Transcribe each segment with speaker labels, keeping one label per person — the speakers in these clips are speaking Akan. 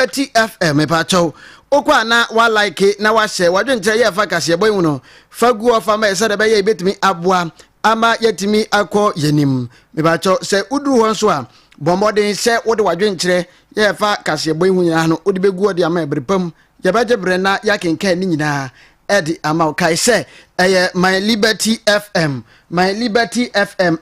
Speaker 1: Liberty FM mepacho okwa na wa like na wa share wadwenche ye fa kase boy no fagu ofa ma ese de be ye betimi aboa ama yetimi akọ yenim mepacho se uduru ho so a bomodin se wode wadwenche ye fa kase boy hu nyina no odi begu odi ama ebrepam ye beje bre na yakenkan ni nyina edi ama kai se my Liberty FM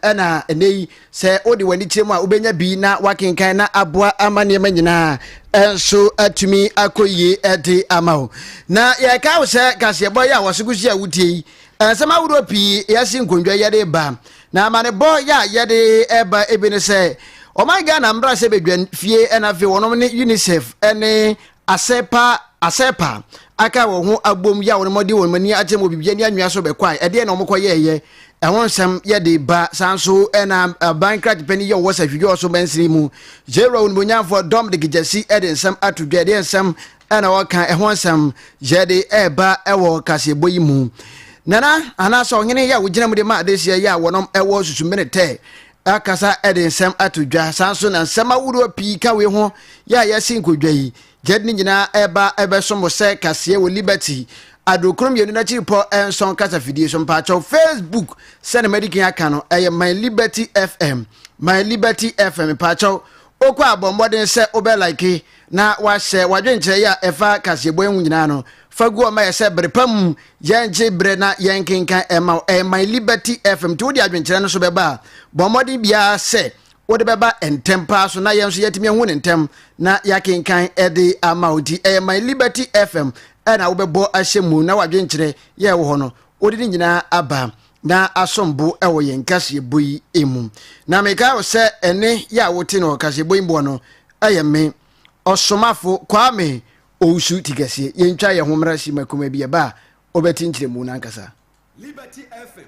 Speaker 1: ena enei se odi wani chiremu a ubenya bi na wakenkan na aboa ama ne manyina enso atumi akoye edi ama na ye ka wo se kase boy ya wosugusi a wutie ensema wuro pi yasi nkondwa yede ba na amane boy ya yede eba ebine se o my God na mbra se bedwan fie ena fe wonom ne UNICEF ene asepa aka wo ho abom ya won modi won mani atem obibia ni anwia so be kwai e de na omokoye ehon sam ye de ba sanso ena bankrat pani ye wo safidwo so bensiri mu zero won bonyanfo dom de gejasi e de nsam atudwa de nsam ena wo kan ehon sam je de eba ewo kaseboyi mu nana ana so hene ya wo gina mu de ma adesia ya wonom ewo susu minute akasa e de nsam atudwa sanso na nsam awuro pi ka we ho ya yasin kodwa yi jedni nyina eba somo se kase wo Liberty adokrom yenu na chipo enson kasa fidie so mpacho Facebook send medical akano my Liberty FM mpacho okwa abombodin se obe like na wa share wadwenche ya efa kase bo enwu nyina no fagu o ma yese brepam yenje bre na yenkenkan my Liberty FM to di adwenche no so beba bombodin bia se wode beba entempa so na yenso yetimi hu ne ntem na yakenkan ede amaudi my Liberty FM ena wobebo ahyemu na wadwenkyere ye wo ho no wode ni nyina aba na asombo ewo yenkase boyi emu na meka wo se ene ya wote no kase boyi mbo no ayeme osomafo kwame ousu tigase yentwa ye ho mra shi makoma bia ba obeti nkyere mu na nkasa
Speaker 2: Liberty FM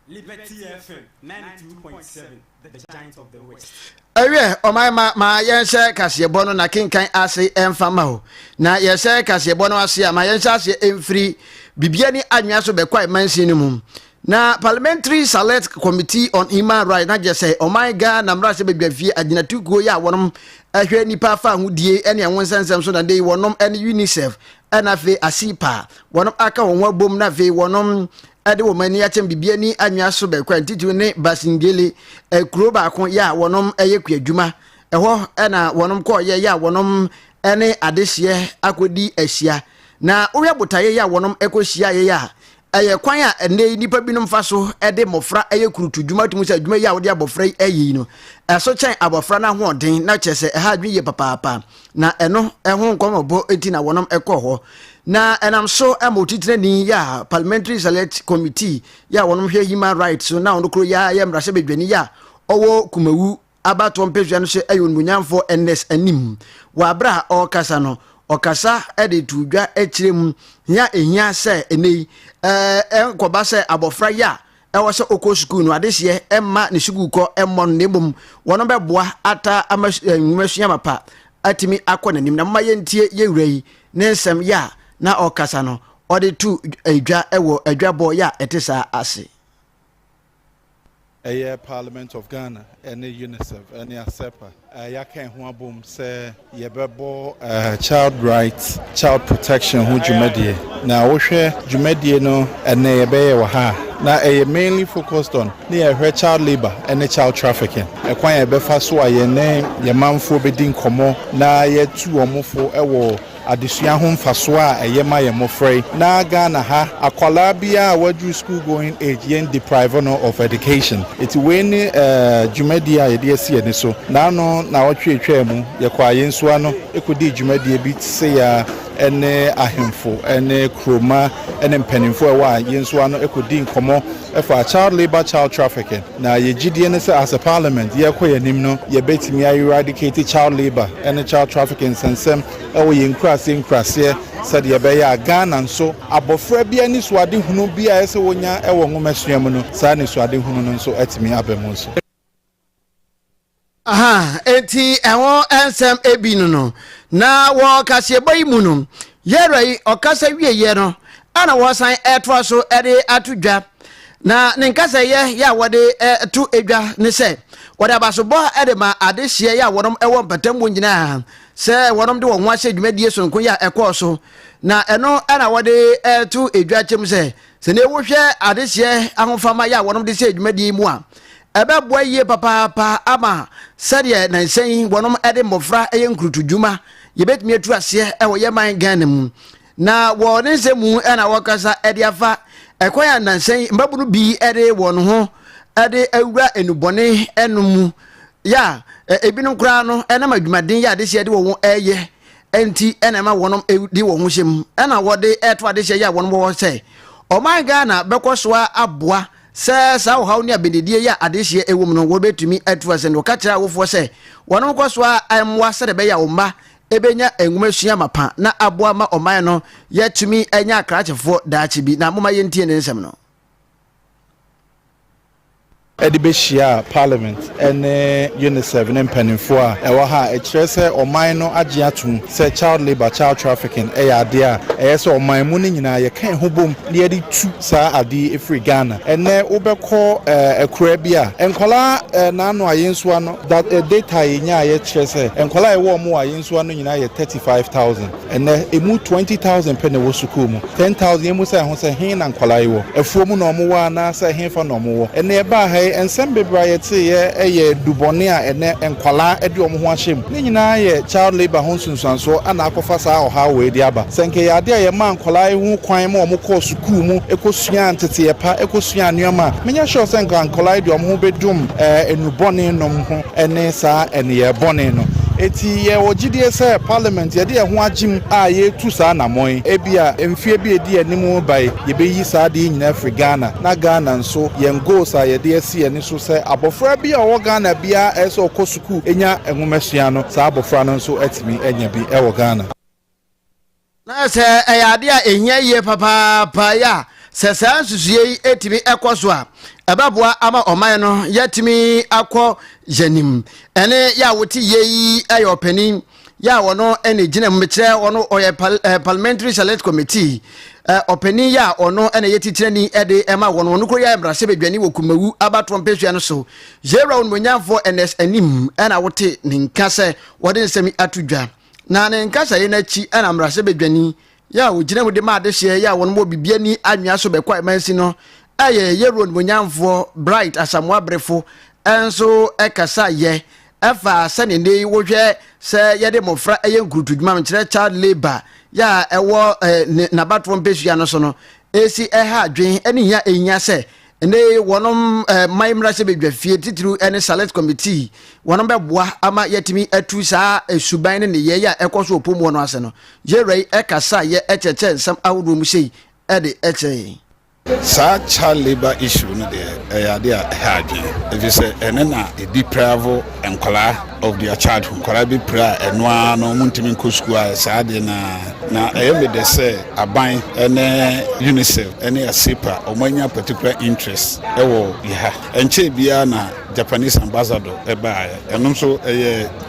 Speaker 2: 92.7, the giant of the west.
Speaker 1: Ewe o ma yense kasebo no na kenkan ase emfama ho na yese kasebo no ase ma yense ase emfiri bibia ni anwa so bekwai mansin mu na Parliamentary Select Committee on Human Rights na je say o my God na mra se bedwafie aginatugo ya wonom ahwe nipa fa hudie ene wonsansam so na dey wonom ene UNICEF ena fe asipa wonom aka wonwa bom na fe wonom ade wo mani atem bibia ni anwa so bekwai titu ne basingele kuro ba kon ya wonom eyekwa adwuma eho ena wonom ko ye ya wonom ene adehye akodi ahia na ohwe botaye ya wonom ekohia ye ya eye kwan a ene nipa binom fa so ede mofra eyekurutu dwuma tumu se adwuma ya wode abofra eyi no eso chen abofra na ho den na chese ha adwi ye papa na eno eho nkomobo enti na wonom ekoho na enam so amotitire ni ya Parliamentary Select Committee ya wonom hwe human rights so na ondokro ya mrase bedwani ya owo kumawu abato mpezua no se ayonmunyamfo NS anim wa bra o kasa no okasa ede tudwa ekirem ya ehia se enei enkoba se abofra ya ewo se oko school no adehye emma ne school ko emmon nebom wono beboa ata amasua mapa atimi akọ nanim na maye ntie yewrai ne nsem ya na okasa no ode tu edwa ewo edwabo ya etesa ase
Speaker 3: Parliament of Ghana and UNICEF and ASAPA. Yakan Huabum say Yebebo child rights, child protection who Jumedie. Now Oshe Jumedie no and Nebe Waha. Now mainly focused on near her child labor and child trafficking. A quite a befaswa ye name, your man for bidding como, na ye two or more for a war. Adisua hom fasoa eyema ye mofrey na Ghana ha akwala bia wadu school going age yen deprive no of education it when jumedia ye de sie ne so na no na wotwetwa mu ye kwa yenso ano ekodi jumedia bi se ya ene ahemfo ene kroma ene mpanimfo ewa yenso ano ekodi nkomo efa child labor child trafficking na ye gidie ne se as a parliament ye koye nim no ye betimi eradicate child labor ene child trafficking sensem ewo ye nkrase said ye be ya Ghana nso abofra bia ni so ade hunu bia ese wonya ewo nwomasuam no sa ni so ade hunu no nso atimi abemu nso
Speaker 1: aha enti ewo ensem ebinu no na wo kase boyi mu no yerai okasa wieye no ana wo san etwa so ede atudwa na nkasa ye ya wode tu edwa ne se wode abaso bo ede ma adehye ya wonom ewo mpatam nyina se wonom de wo ho ahye dwumadie so nko ya ekọ na eno ana wode to edwachem se ne wo hwe adehye ahofama ya wonom de se dwumadie mu a ebeboa yie papa ama sede na nsen wonom ede mofra nkurutu dwuma yebetumi atu ase wo yeman Ghana mu na wo ne nsemu ana wakasa ede afa ekoya na nsen mbabunu bi ede won ho ede awura enubone enum ya ebinum kra no ena madwumaden ya adehye de wo eye enti ena ma wonom di wo ho hyem ena wode eto adehye ya wonom wo se oman Ghana bekosoa aboa se sa wo ne abededie ya adehye ewom no wo betumi atu ase no ka kira wofo se wonom kosoa amwa se de be ya oma ebenya enwumasua mapa na aboa ma oman no yetumi enya akrachefo daachi bi na moma yentie ne nsem no
Speaker 3: Edibeshia Parliament and UNICEF and Penifua, Ewaha, a tracer or minor agiatum, say child labor, child trafficking, Adia, as or my money in a can hubum, nearly 2 sa adi ifri Ghana, and ne Ubeko a Caribbean, and Kola Nano Ayenswan that a data in ya tracer, and Kola war more Ayenswan in 35,000, and emu 20,000 penny was sukumu, 10,000 Musa Hose Hin and Kolaiwo, a formu no more, Nasa Hin for no more, and nearby. And some bebrayete ye dubonia ene enkwala edi omo ho ahyem ne nyina ye child labor ho sunsuanso ana akofa saa oha we di aba senke ya de ye man kwala hu kwan ma omo ko sukuu mu ekosua ntete ye pa ekosua anuama menya sure senka kwala di omo ho bedum enubone nom ho ene saa ene ye bone no eti ye ogidie se parliament ye de ho agim a ye tu saa na moy ebia emfie bi edi animu bai ye beyi saa de nyina Afri Ghana na Ghana nso ye ngo saa ye de asi eni so se abofra bi a wo Ghana bia eso okosuku enya enwomesua no saa abofra no nso atimi enya bi e wo Ghana
Speaker 1: na se eyade a enya ye papa ya se saa nsusuye etimi ekoso a ababoa ama oman no yetimi akọ janim ene ya woti yeyi ayo panin ya wono ene gina mmekire wono oye parliamentary select committee openi ya ono ene yetitirani ede ema wono no ko ya embrase bedwani wokumawu abato mpesua no so zero onmonyamfo ns anim ena wote ninka se wode nsemi atudwa na ne nka se na chi ena embrase bedwani ya wogina mu de ma de hye ya wono mo bibiani anwea so bekwa emansi no aye yero onmonyamfo bright asamwa brefo enso ekasa ye efa sane ne wohwe se yede mofra eye nkurutudwuma mkire child labor ya ewo na batwo mpesua no so no esi eha adwen eni ya enya se ne wonom maimra se bedwafie titru ene select committee wonom beboa ama yetimi atu saa suban ne ye ya ekoso opomu no ase no jerei ekasa ye echeche nsam awodo mu sei ede eche
Speaker 4: sa child labor issue no de ade a haje if you say enena e be travel enkola of their childhood kola be pra eno no muntimi nkosku a sa de na me de say aban ene UNICEF ene ASANTE omanya particular interest ewo ya enche bia na Japanese ambassador eba eno so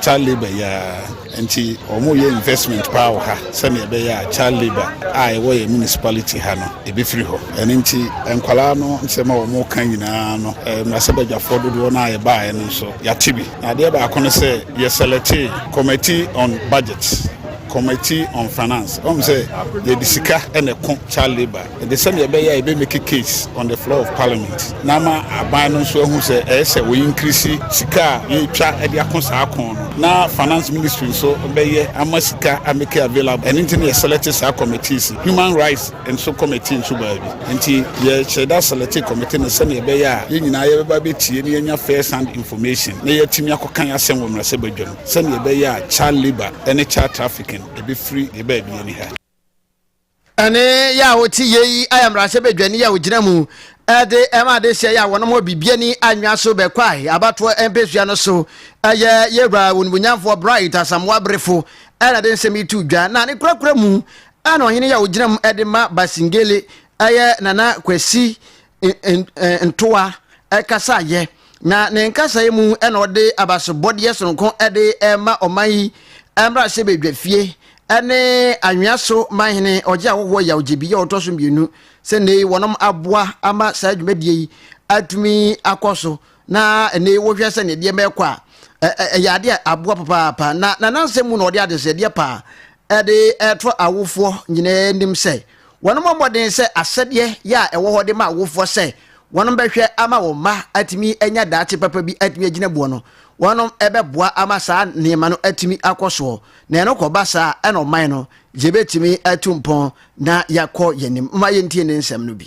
Speaker 4: child labor ya enti omo ye investment power ha se na ebe ya child labor a wo ye municipality ha no e be free ho enti enkwala no nsema omo kan nyina no na se badwafo dodo na ye ba eno so ya tibi na de ba akono se ye select committee on budget committee on finance say the disika and the child labor the same ye be make a case on the floor of parliament nama aban no so hu say we increase sika ye twa e de akonsa akon na finance ministry so be amasika make available anything ye select sa committees human rights and so committee so ba bi nti ye cheda select committee no same be ye nyina ye ba be tie ne nya first hand information na ye timi akokan asem wo mrase badwam same be ye child labor and child trafficking e be free e be bi ni ha
Speaker 1: ane ya woti yeyi ayamrase bedwani ya wogina mu ade ema de hye ya wono mo bibiani anwa so bekwai abato empesua no so aye yebra wonbunyamfo bright asamwa brefo ana de nsemi tudwa na ne kurakura mu ana ohene ya wogina mu ede ma basingele aye nana kwasi ntoa ekasa ye na ne nkasa ye mu ena ode abasobode yesonko ede ema oman emra se bedwafie ene anwaso mahene oje awowo ya ojebi ya otoso mienu se ne wonom aboa ama saa dwumadie yi atumi akoso na ene wohwe se ne de mekwa yade aboa papa na nansem mu na odi adese de pa de etro awofo nyina nim se wono moden se asede ya ewo hode ma awofo se wono behwe ama wo ma atimi enya daate papa bi atimi agina buo no wono ebeboa ama saa nema no atimi akoso na eno ko basa eno man no jebetimi atumpon na yakọ yenim ma yentie ne nsem no bi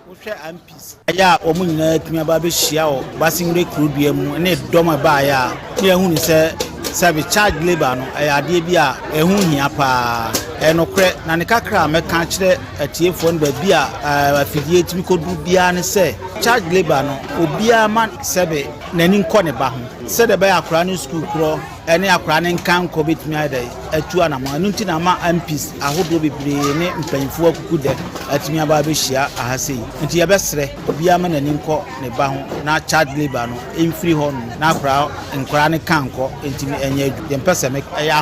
Speaker 5: wohwɛ ampis aya omu nyina tumi aba be hia o basingre krudua mu ne doma ba ya ne ehu ni sɛ charge labor no ade bi a ehu hia pa enokre na ne kakra meka kyerɛ atiefo no ba bi a afidie tumi kodu bia ne sɛ charge labor no obia man sɛbe nani nkɔ ne ba ho sɛ de ba akora ne school kro ene akora ne nkan kɔ betumi ayɛ atu anama anu nti na ma ampis ahodo bebree ne mpanyimfo akuku de atumi aba be hyia ahasei nti ye bɛsrɛ obia ma nani nkɔ ne ba ho na charge labor no emfiri hɔ no na akora ne kan kɔ ntimi enye adu de mpɛsɛ me ɛyɛ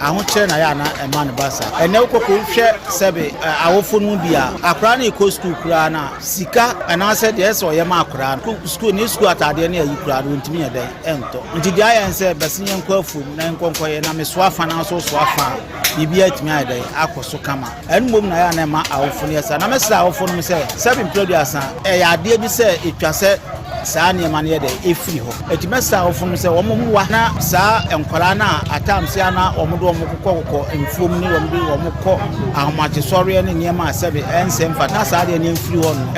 Speaker 5: ahokyere na ya na ema ne basa ene ukoko hwɛ sɛbe awofo no bi a akora ne ko school kura na sika ana sɛ de ɛsɛ ɔyɛ ma akora school ne school atade ne ayi kura no ntimi yɛ dɛ ɛntɔ nti de ayɛ nsɛ bɛsenye nkɔ afum na nkɔnkɔyɛ na me so afa na so afa bibia timi ayɛ dɛ akɔso kama ɛno mom na ya na ma awofo no yɛsa na mesɛ awofo no sɛ sɛbe mplodi asa ɛyɛ ade bi sɛ etwa sɛ saa niema ne yɛde efiri hɔ etimesa ofunu sɛ wɔn mu wa na saa enkwala na atamsia na wɔn do wɔn kokɔ mfuom ne wɔn kɔ ahomache sɔre ne niema asɛbe ɛnsɛm fa na saa de ne mfiri hɔ no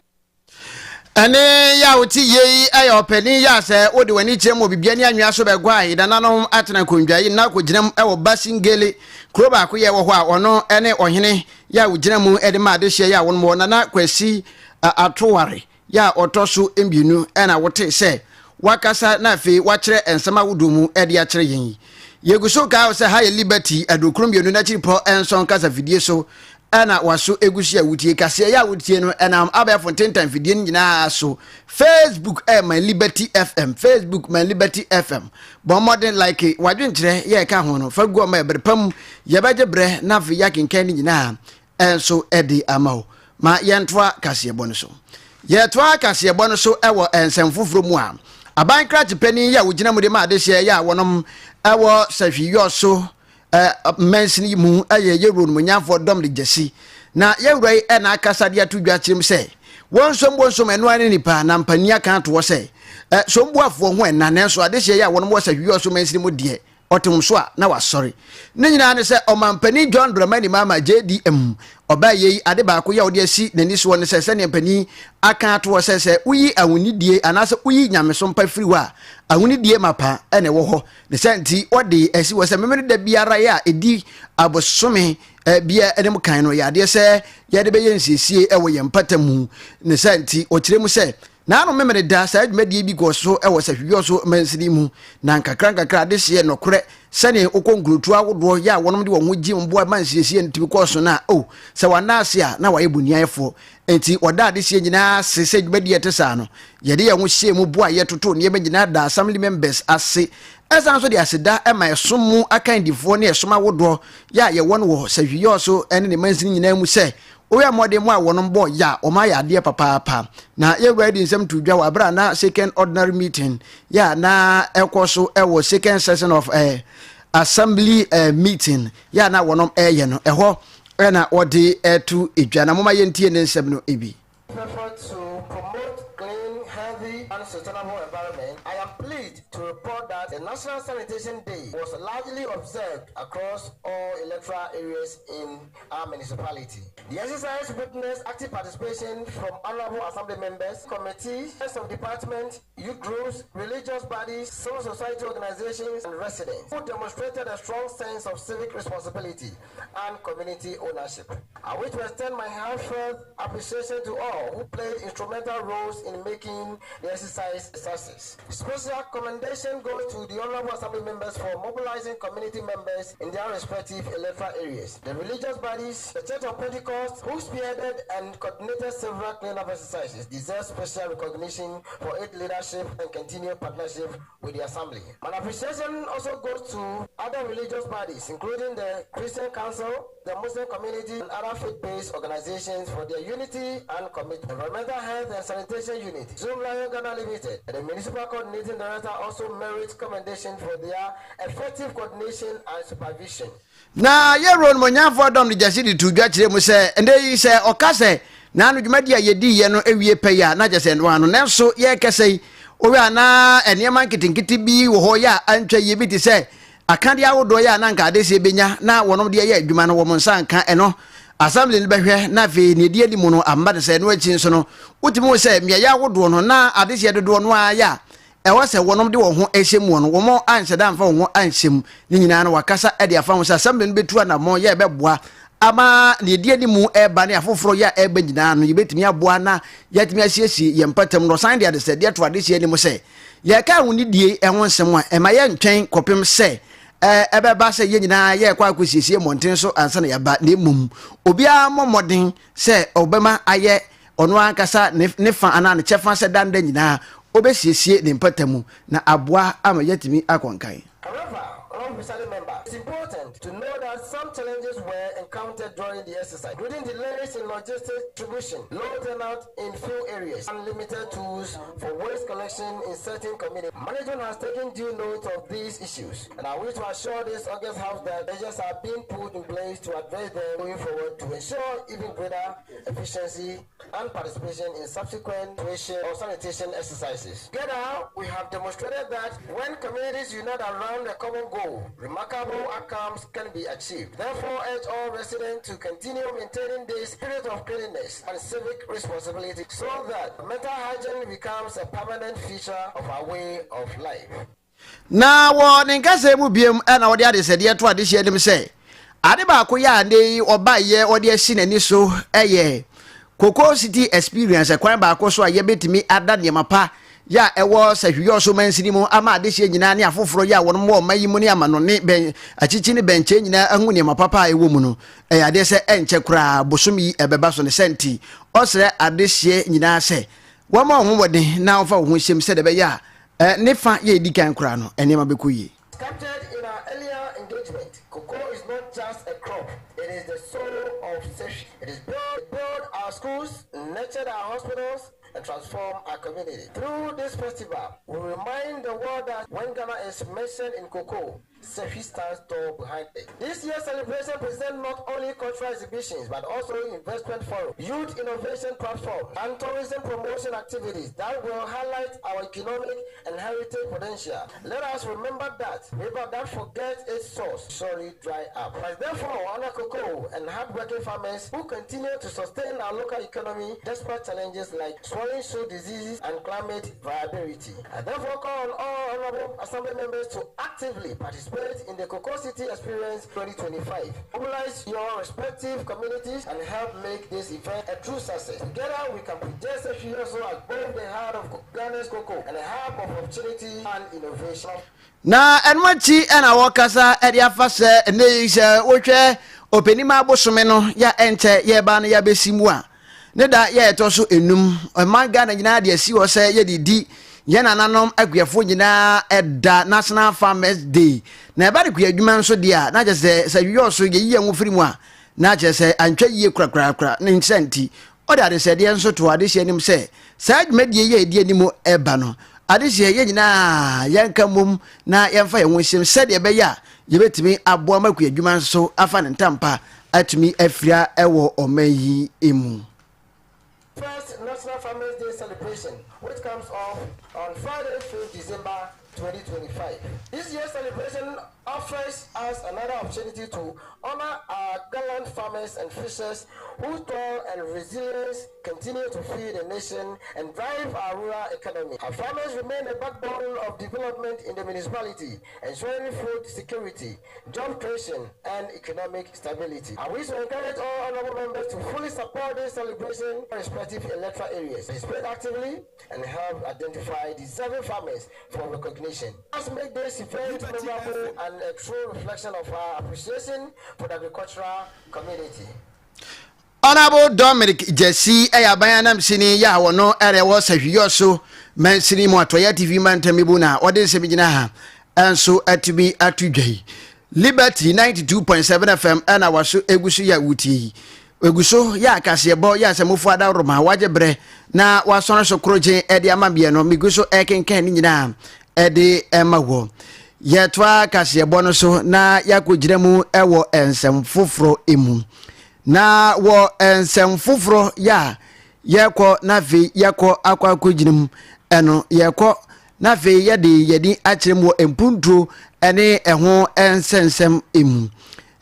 Speaker 1: ane ya oti yei ayo openi ya sɛ odi wani kyerɛ mo bibia ne anwea so bɛgwae da nanom atena kondwae na kogyinam ɛwɔ basingele kuro ba ko yɛ wɔ hɔ a ɔno ɛne ɔhene ya wogyina mu ɛde ma de hye ya wɔn mo na kwasi atoware ya otoso embienu ena wote se wakasa na fe wakyere ensema wodomu ede ya kyere yen yeguso ka se ha liberty adokrum bienu na chiripo enson kasa fidie so ena waso egusi a wutie kase ya wutie no ena abefo tentan fidie nyina so Facebook my liberty fm Facebook my liberty fm bon modern like wadwenkyere ye ka ho no fagu ma ebrepam ye beje bre na fe yakenkan nyina enso ede amawo ma yentoa kase bonu so yetwa kase bonu so ewo ensem foforo mu a aban krat pani ya wogina mu de ma de hye ya wonom ewo sahwiyo so mensini mu aye yero no nyafo dom de jesi na yewrai e na akasa de atudwa kyerem se wonsom eno ane nipa na mpania kan to wo se sombuafo ho enna ne so ade hye ya wonom wo sahwiyo so mensini mu de otum so a na wasori ne nyina ne se omampani John Dramani mama JDM obaye ade ba ko ya ode asi nani so ne se ne mpani aka to se uyi awunidie anase uyi nyameso mpa firi wa awunidie mapa ene wo ho ne senti ode asi wo se memere da biara ya edi abosome bia edem kan no ya de se ya de be yensesie ewo yempatamu ne senti o kiremu se na no memere da sa adwumadi bi go so ewo sahwiyo so mansini mu na nkakra de hye nokore sane okonkurutu awodo ya wonom de wo ho gi mboa mansiesie ntibi ko so na se wanase a na waye buniaefo enti oda de hye nyina sese adwumadi etesa no ye de ye ho hye mu boa ye toto ne ye nyina da assembly members ase esan so de aseda e ma esomu akandifo ne esoma wodo ya ye won wo sahwiyo so ene ne mansini nyina mu se oya mode mu a wonom bo ya o ma ya de papa na ye ready nsem to dwa wa bra na second ordinary meeting ya na ekoso ewo second session of assembly meeting ya na wonom ye no eho na ode etu edwa na moma ye ntie ne nsem no ebi
Speaker 6: and sustainable environment, I am pleased to report that the National Sanitation Day was largely observed across all electoral areas in our municipality. The exercise witnessed active participation from honorable assembly members, committees, heads of departments, youth groups, religious bodies, civil society organizations, and residents who demonstrated a strong sense of civic responsibility and community ownership. I wish to extend my heartfelt appreciation to all who played instrumental roles in making the exercise success. Special commendation goes to the honorable assembly members for mobilizing community members in their respective electoral areas. The religious bodies, the Church of Pentecost, who spearheaded and coordinated several cleanup exercises, deserve special recognition for its leadership and continued partnership with the assembly. My appreciation also goes to other religious bodies, including the Christian Council, the Muslim community, and other faith-based organizations for their unity and commitment. Environmental Health and Sanitation Unit, Zoom Lion Ghana Limited. And the Municipal Coordinating Director also merits commendation for their effective coordination and supervision.
Speaker 1: Na ye ron monyafo dom de jase de tudwa kire mu se ende yi se okase na no dwumadi ayedi ye no ewie peya na jase no ano nenso ye kese owe ana enema nkitinkiti bi wo ho ya antwa ye bi ti se akade awodo ya na nka adese benya na wonom de ye adwuma no wo monsa nka eno assembly ni behwe na fe ne die limu no amba de se no achi nso no utimi wo se me ya awodo no na adese dodo no aya ɛwɔ sɛ wɔnom de wɔn ho ɛhyɛ mu no wɔn anhyɛ da mfa wɔn ho anhyɛ mu ne nyinaa no wakasa ɛde afa ho sɛ assembly no betu anamɔ yɛ ɛbɛboa ama ne die ni mu ɛba ne afoforo yɛ ɛba nyinaa no yɛbɛtumi aboa na yɛtumi asiesie yɛn mpatam no san de ade sɛ deɛ to ade hyɛ ne mu sɛ yɛka ho ne die ɛho nsɛm a ɛma yɛ ntwɛn kɔpem sɛ ɛbɛba sɛ yɛ nyinaa yɛ kɔ akɔsiesie mmɔnten so ansa na yɛba ne mmom obiara mmɔden sɛ ɔbɛma ayɛ ɔno ankasa ne fa ana ne kyɛfa sɛ danda nyinaa obesiesie ne mpatamu na aboa ama yatimi akonkan.
Speaker 6: However, it's important to know that some challenges were encountered during the exercise, including delays in logistics distribution, low turnout in few areas, and limited tools for waste collection in certain communities. Management has taken due note of these issues, and I wish to assure this August House that measures are being put in place to address them going forward to ensure even greater efficiency and participation in subsequent sanitation exercises. Together, we have demonstrated that when communities unite around a common goal, remarkable outcomes can be achieved. Therefore, urge all residents to continue maintaining the spirit of cleanliness and civic responsibility so that mental hygiene becomes a permanent feature of our way of life.
Speaker 1: Na wo ninkase mu biem na wo de ade sɛ de to ade hye dem sɛ ade ba ko ya ande obaye wo de asi nani so ɛyɛ Koko City experience kwan ba ko so a yebetimi ada ne mapa ya ewo sahwiyo so mansini mu ama ade hye nyina ne afoforo ya wono mo mayi mu ne amano ne ben achichi ne benche nyina ahu ne mapapa ewo mu no ade se enche kura bosomi ebeba so ne senti osre ade hye nyina se wo ma ho wode na ofa ho hyem se de be ya ne fa ye di kan kura no ene ma bekoyi.
Speaker 6: Captured in our earlier engagement, cocoa is not just a crop, it is the soul of safety. It is build our schools, nurture our hospitals, and transform our community. Through this festival, we remind the world that when Ghana is mentioned in cocoa, Sefi stands tall behind it. This year's celebration presents not only cultural exhibitions, but also investment forum, youth innovation platform, and tourism promotion activities that will highlight our economic and heritage potential. Let us remember that river that forgets its source surely dry up. But therefore, honor cocoa and hardworking farmers who continue to sustain our local economy despite challenges like swallowing soil diseases and climate variability. I therefore call on all honorable assembly members to actively participate in the Cocoa City Experience 2025. Mobilize your respective communities and help make this event a true success. Together, we can project a future so as both the heart of Ghana's cocoa and a hub of opportunity and innovation.
Speaker 1: Na enwachi ena wakasa edi afase ne ise wohwe openima bosome no ya enche ye ba na ya besimu a ne da ye to so enum manga na nyina de asi wo se ye didi ye nananom aguafo nyina eda National Farmers Day na eba de kuadwuma nso de a na je se wiyo so ye yi enwo firi mu a na je se antwa yie krakrakra ne nsenti o de ade se de nso to ade hye nim se sa adwumadie ye edi animu eba no ade hye ye nyina yanka mum na yemfa ye wonhyem se de be ya ye betimi aboa makuadwuma nso afa ne ntampa atumi afira ewo omayi emu.
Speaker 6: First National Farmers Day celebration, which comes off on Friday, 5th December 2025. This year's celebration offers us another opportunity to honor our gallant farmers and fishers whose toil and resilience continue to feed the nation and drive our rural economy. Our farmers remain the backbone of development in the municipality, ensuring food security, job creation, and economic stability. I wish to encourage all honorable members to fully support this celebration in respective electoral areas, participate actively, and help identify deserving farmers for recognition. Let's make this event memorable and a true reflection of our appreciation for the agricultural community.
Speaker 1: Honorable Dominic Jesse Ayabanam Sini ya wono ere wo sahwiyo so mansini mu atoya TV mantamibu na ode sebigina ha enso atubi atudwai Liberty 92.7 FM ana waso egusu ya wuti eguso ya kasebo ya semofo ada roma waje bre na wasɔre so kroje ede amabie no miguso ekenken ni nyina ede emawo yetwa kasebo no so na yakogire mu ewo ensem foforo emu na wo ensem foforo ya yekɔ na fe yekɔ akwa kogire mu eno yekɔ na fe yedi akyere mu empuntuo ene eho ensensem emu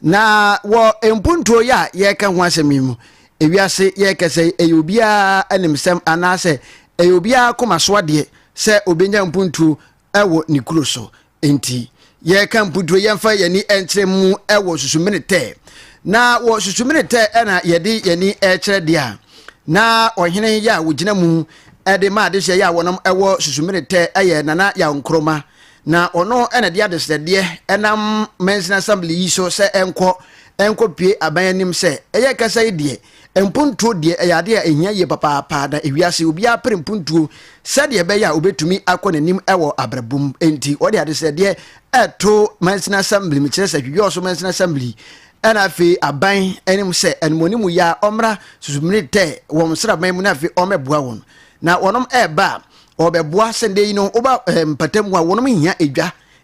Speaker 1: na wo empuntuo ya yeka ho asemimu ewiase yekese eyobia animsem anase eyobia komaso de se obenya mpuntuo ewo nikuro so enti yeka mpuntuo yemfa yani enkyeremu ewo susumene te na wo susumene te ena yedi yani ekyere dia na ohene ya wogina mu ede ma de hye ya wonom ewo susumene te eye nana ya nkroma na ono ena dia de sede enam men's assembly yi so se enko pie abanyanim se eye kasa ide empuntuo de eyade a ehia ye papa da ewiase obi apre mpuntuo sede be ya obetumi akonanim ewo abrabum enti ode ade sede eto men's assembly mi kire se hwiyo so men's assembly ena fe aban enim se enmonimu ya omra susumnite wo msra ban mu na fe omebua won na wonom eba obeboa sende yi no oba mpatam wa wonom hia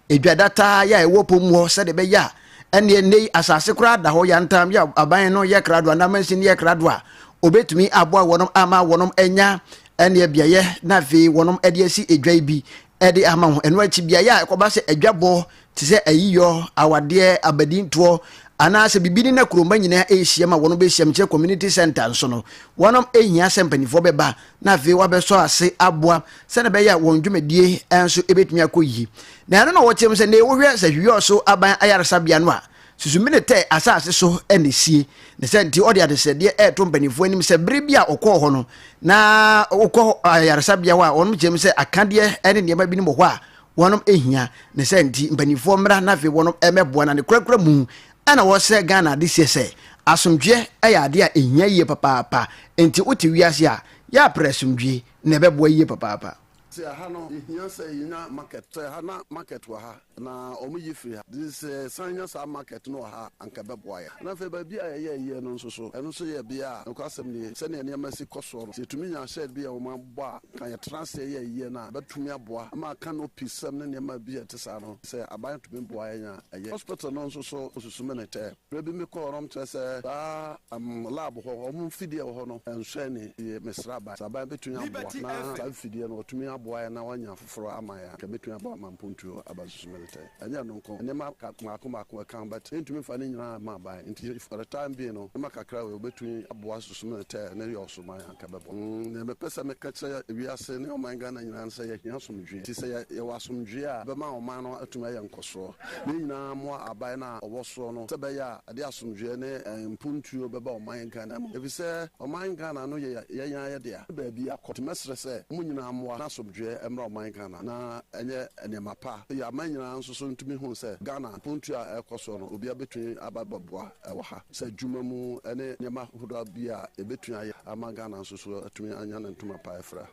Speaker 1: edwa data ya ewopom wo sede be ya ene nei asase kura da ho ya ntam ya aban no ye krado na mansin ye krado a obetumi aboa wonom ama wonom enya ene biaye na fe wonom ede asi edwa bi ede ama ho eno achi biaye ekoba se edwabo ti se ayiyo awade abadinto anase bibini na kuromba nyina ehia ma wono be hia mche community center nso no wonom ehia sempanifo beba na fe wabeso ase aboa se na be ya won dwumadie enso ebetumi akoyi na ano na wo chem se ne wo hwe se hwe so aban ayaresa bia no a susumine te asase so enesie ne se nti ode ade se de eto mpanifo anim se bere bia okọ ho no na okọ ayaresa bia wa wonom chem se akade ene ne ma bi ni mo ho a wonom ehia ne se nti mpanifo mra na fe wonom emeboa na ne kurakura mu ana wo se Ghana de se asomdwe ayade a ehia yie papa enti uti wiase a ya presumdwe ne beboa yie papa
Speaker 7: se ha no ehia se yina market ha na market wa ha na omu yifri ha this sanya sa market no ha anka beboa ya na fe ba bia ye no nso so eno so ye bia no kwasem ne se ne ne masi koso se tumi nya shed bia o ma bo kan ye transfer ye na betumi aboa ma kan no pisam ne ma bia te sa no se aban tumi boa ya ye hospital no nso so osusume ne te rebi me ko rom te se ba lab ho omu fidie ho no enhwe ne mesra ba sa ba betumi aboa na sa fidie no otumi boy na wanya foforo amaya ka betun aba mampuntuo abasusumete anya no nko ene ma akoma kan but entumi fa ne nyina ma ba enti for the time being no ma kakra we betun aboa susumete ne yo soma ya ka bebo ne me pesa me kacha wiase ne o manga na nyina nsa ya hia somdwe ti se ya wasomdwe a be ma o man no atuma ya nkoso ne nyina mo aban na owoso no se be ya ade asomdwe ne mpuntuo be ba o man Ghana mo ebi se o man Ghana no ya ya de a ba bi akot mesre se mo nyina mo na somdwe emra o man Ghana na enye enema pa ya man nyina nso so ntumi hu se Ghana mpuntuo a ekoso no obi abetun abababoa ewo ha se dwuma mu ene nyema hodo bia ebetun aye ama Ghana nso so atumi anya na ntuma pa efra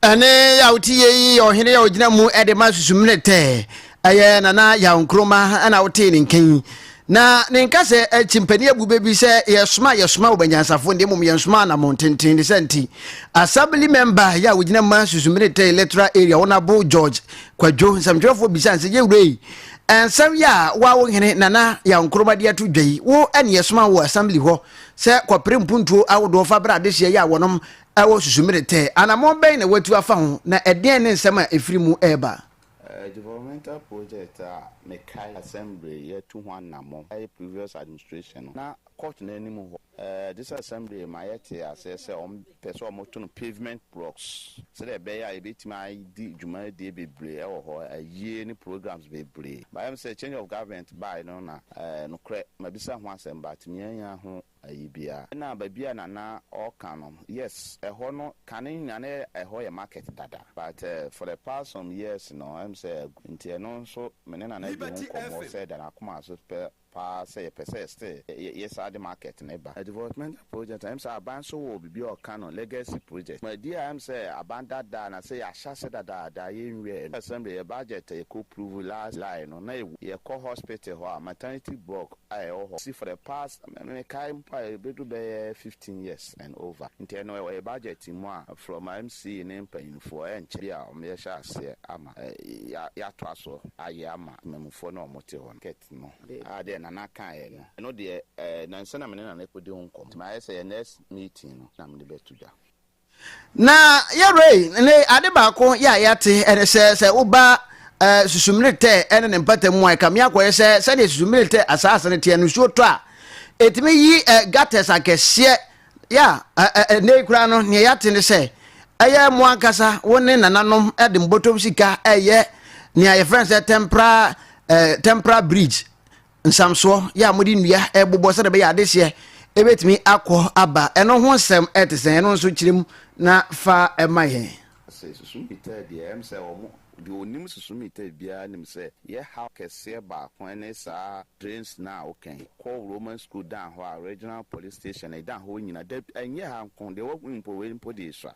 Speaker 1: ane ya utie yi ohene ya ogina mu ede masusumne te aye nana ya nkroma ana wote ni nkan na ne nkase chimpani abube bi se yesoma obanyansafo ndem mu yensoma na montenten de senti assembly member ya ogina masusumne te electoral area honorable George Kwadwo samdwefo bi sanse ye wurei ensam ya wa wo hene nana ya nkroma de ato dwai wo ene yesoma wo assembly ho se kwapre mpuntuo awodo fa bra de hye ya wonom awo susumire te anamon ben na watu afa ho na eden ne nsem a efirimu eba
Speaker 8: developmental project mekai assembly year 2 namo previous administration na court na animu ho this assembly my yete asese person moto pavement blocks so there be ya ebetima di juma de bebre e wo ho aye ni programs bebre by am say change of government by no na no kre mabisa ho asem but mianya ho ayibia na babia na all canon yes ho no kanin na ho ya market dada but for the past some years no am say nti no so menena na bi nko say that akoma so pa say persist yes at the market neighbor development project am say aban so will be or canon legacy project my dear am say abanda da na say asha say da yen assembly budget e ko prove last line no na ye ko hospital ho maternity block See for the past me kind bedu be 15 years and over. Nti no e budget mu from MC ne mpanyinfo enche a me sha se ama ya to aso aye ama memfo na omote hon ket no ade na na kan ye no de na nsa na me na ekodi ho nkom ma say next meeting no na me betuda
Speaker 1: na yare ne ade ba ko ya yate ene se uba susumilite ene ne mpatamu ai kam yakwo se de susumilite asase ne tie no so to a etimi yi gates akese ya ne kura no ne yate ne se eye mo ankasa woni nananom de mbotom sika eye ne aye friends temporary bridge nsamso ya modi nua ebobo se de be ya adese ebetimi akọ aba eno ho nsem etesen eno nso kirim na fa emaye
Speaker 8: se susumilite de am se omo the onim susumilite bia nim se ye how kese ba kon ne sa drains na okay call Roman school down ho regional police station e down ho nyina de enye ha kon de wo mpo de so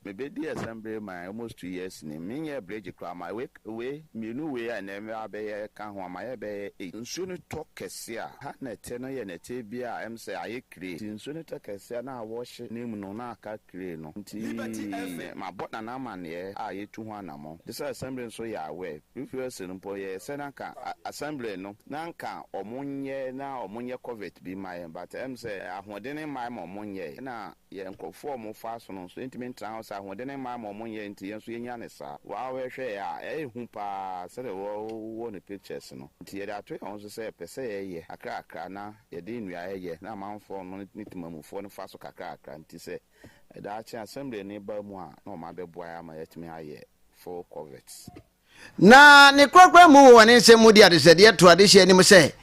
Speaker 8: me be di assembly my almost 2 years ni me ye bridge kra my we menu we and me abeye ka ho my be nsu no to kese a ha na te no ye na te bia am say aye kre nsu no to kese na wo hye nim no na aka kre no nti ma bot na ma ne a ye tu ho anamo this assembly so ya we previous no po ye se na ka assembly no na nka omunye covid bi my but am say ahodene my omunye na ye nkofo mo fa so no so intimate house ahodene my omunye nti ye so yenya ne sa wa we hwe ya ehu pa se de wo ne pictures no nti ye da to on so say pese ye akra na ye de nua ye na manfo no nitimamufo no fa so kakra nti se da cha assembly ne ba mu a na ma be boa ma yetimi aye for covid
Speaker 1: na ne kwakwa mu woni se mu dia de se de to ade hye nim se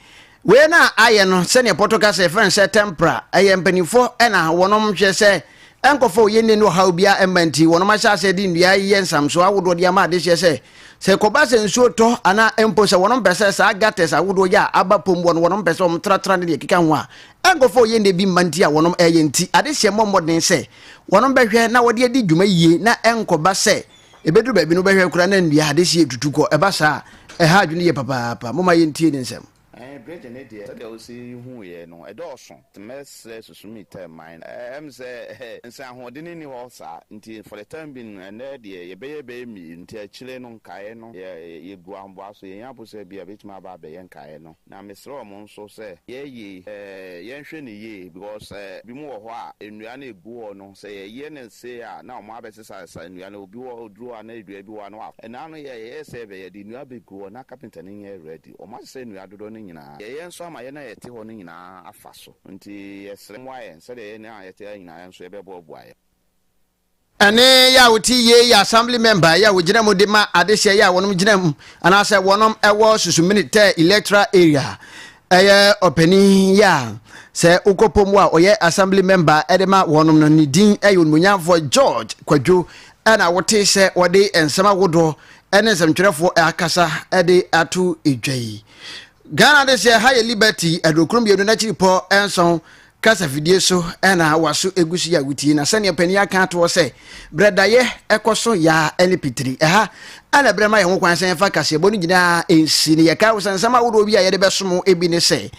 Speaker 1: we na aye no se ne potoka se friend se tempra aye mpanifo na wonom hwe se enkofo ye ne no ha obia embanti wonom asha se di ndua ye nsamso awodo dia ma de hye se koba se nsuo to ana empo se wonom pese sa gates awodo ya aba pombo no wonom pese om tratra ne kika ho a enkofo ye ne bi manti a wonom eye nti ade hye momodin se wonom behwe na wode adi dwuma yie na enkoba se ebedu ba bi no behwe kura na ndua ade hye tutuko eba sa ha adwene ye papa moma ye ntie ne nsem
Speaker 8: bridge ne de o si hu ye no e do so tmes susumilite mine em se nsa hodene ni ho sa nti for the time bin na de ye be mi nti akire no nkae no ye gu ambo aso ye yan se bia betima ba be ye nkae no na mesro mo nso se ye hwe ne ye because bi mu wo ho a enua na egu ho no se ye ne se a na o ma be sesa enua na obi wo odru a na edua bi wo no a na no ye se be ye de enua be gu ho na carpenter ni ye ready o ma se enua dodo ni nyina ye nso ama ye na ye te ho no nyina afa so nti yesre mwa ye nse de na ye te nyina nso ye bebo boa ye
Speaker 1: ane ya wuti ye ya assembly member ya wugina mu de ma adehye ya wonom gina mu ana se wonom ewo susumilite electoral area eye openi ya se ukopomu a oye assembly member edema wonom no ni din eyonmunyafo George Kwadwo ana wote se wode ensema wodo ene nsɛmtwerɛfo akasa ede atu edwai Ghana de se high liberty adokrum bienu na chiripo enson kasa fidie so ena waso egusu ya guti na sane pani aka to se bredaye ekoso ya elipitri ana brema ye ho kwan sen fa kase bonu gina ensi ne ye ka wo sansama wo do bi a ye de besomo ebi ne se